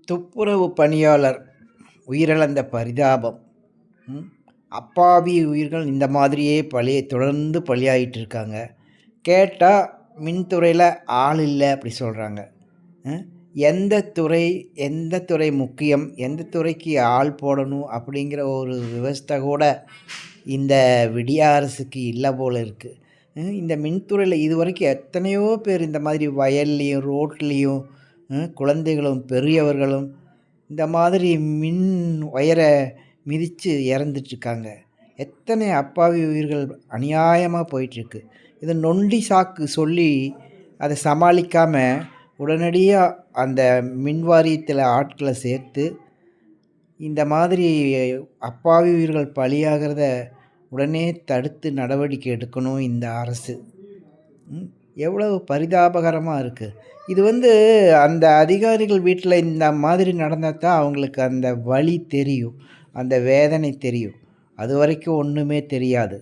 துப்புரவு பணியாளர் உயிரிழந்த பரிதாபம். ம். அப்பாவி உயிர்கள் இந்த மாதிரியே தொடர்ந்து பலியாகிட்டு இருக்காங்க. கேட்டால் மின்துறையில் ஆள் இல்லை அப்படி சொல்கிறாங்க. எந்த துறை முக்கியம், எந்த துறைக்கு ஆள் போடணும் அப்படிங்கிற ஒரு விவஸ்தை கூட இந்த விடிய அரசுக்கு இல்லை போல் இருக்குது. இந்த மின்துறையில் இதுவரைக்கும் எத்தனையோ பேர் இந்த மாதிரி வயல்லையும் ரோட்லேயும் குழந்தைகளும் பெரியவர்களும் இந்த மாதிரி மின் ஒயரை மிதித்து இறந்துட்டுருக்காங்க. எத்தனை அப்பாவி உயிர்கள் அநியாயமாக போயிட்டுருக்கு. இதை நொண்டி சாக்கு சொல்லி அதை சமாளிக்காமல் உடனடியாக அந்த மின் வாரியத்தில் ஆட்களை சேர்த்து இந்த மாதிரி அப்பாவி உயிர்கள் பலியாகிறத உடனே தடுத்து நடவடிக்கை எடுக்கணும் இந்த அரசு. எவ்வளவு பரிதாபகரமாக இருக்குது. இது அந்த அதிகாரிகள் வீட்டில் இந்த மாதிரி நடந்தால் தான் அவங்களுக்கு அந்த வலி தெரியும், அந்த வேதனை தெரியும். அது வரைக்கும் ஒன்றுமே தெரியாது.